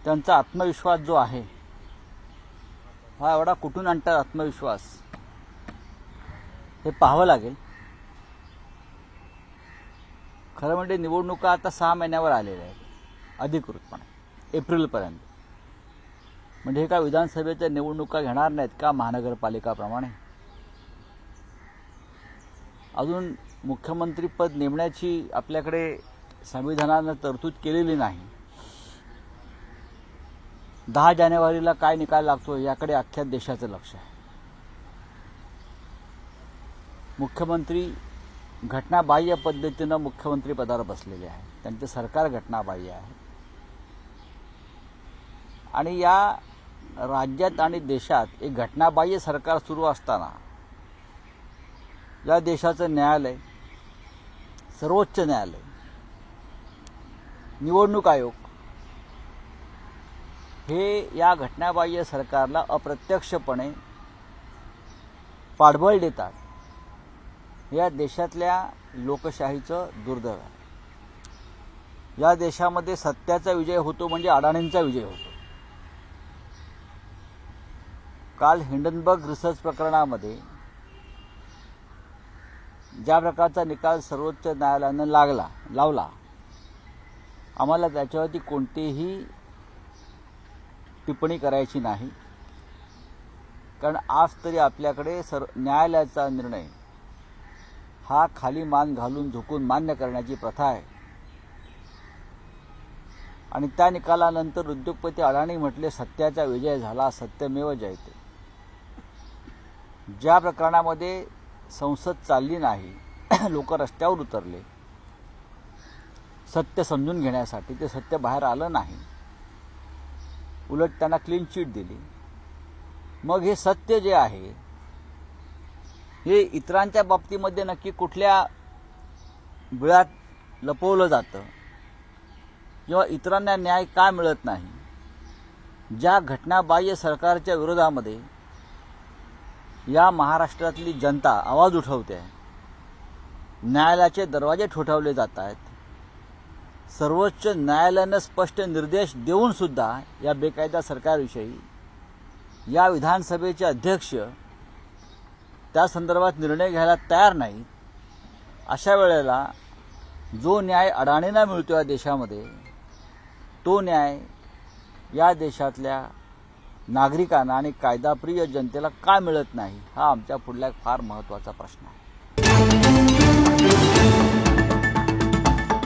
त्यांचा आत्मविश्वास जो आहे हा एवढा कुठून आणतात आत्मविश्वास हे पाहावं लागेल। खरं म्हणजे निवडणुका आता 6 महिन्यावर आलेल्या आहेत अधिकृतपणे एप्रिलपर्यंत। म्हणजे हे काय विधानसभेच्या निवडणुका घेणार नाहीत का महानगरपालिकाप्रमाणे? अजून मुख्यमंत्रीपद नेमण्याची आपल्याकडे संविधानानं तरतूद केलेली नाही। 10 जानेवारीला काय निकाल लागतो याकडे अख्ख्या देशाचं लक्ष आहे। मुख्यमंत्री घटनाबाह्य पद्धतीनं मुख्यमंत्री पदावर बसलेले आहे, त्यांचे सरकार घटनाबाह्य आहे आणि या राज्यात आणि देशात एक घटनाबाह्य सरकार सुरू असताना या देशाचं न्यायालय, सर्वोच्च न्यायालय, निवडणूक आयोग हे या घटनाबाह्य सरकारला अप्रत्यक्षपणे पाठबळ देतात। या देशातल्या लोकशाहीचं दुर्दैव आहे। या देशामध्ये सत्याचा विजय होतो म्हणजे अडाणींचा विजय होतो। काल हिंडनबर्ग रिसर्च प्रकरणामध्ये ज्या प्रकारचा निकाल सर्वोच्च न्यायालयानं लावला, आम्हाला त्याच्यावरती कोणतीही टिप्पणी करायची नाही, कारण आज तरी आपल्याकडे न्यायालयाचा निर्णय हा खाली मान घालून झुकून मान्य करण्याची प्रथा आहे आणि त्या निकालानंतर उद्योगपती अडाणी म्हटले सत्याचा विजय झाला, सत्यमेव जयते। ज्या प्रकरणामध्ये संसद चालली नाही, लोक रस्त्यावर उतरले सत्य समजून घेण्यासाठी, ते सत्य बाहेर आलं नाही, उलट त्यांना क्लीन चिट दिली। मग हे सत्य जे आहे हे इतरांच्या बाबतीमध्ये नक्की कुठल्या बिळात लपवलं जातं किंवा इतरांना न्याय का मिळत नाही? ज्या घटनाबाह्य सरकारच्या विरोधामध्ये या महाराष्ट्रातली जनता आवाज उठवते, न्यायालयाचे दरवाजे ठोठावले जात आहेत, सर्वोच्च न्यायालयानं स्पष्ट निर्देश देऊन सुद्धा या बेकायदा सरकारविषयी या विधानसभेचे अध्यक्ष त्या संदर्भात निर्णय घ्यायला तयार नाहीत। अशा वेळेला जो न्याय अडाणींना मिळतो या देशामध्ये, तो न्याय या देशातल्या नागरिकांना आणि कायदाप्रिय जनतेला का मिळत नाही, हा आमच्या पुढला एक फार महत्त्वाचा प्रश्न आहे।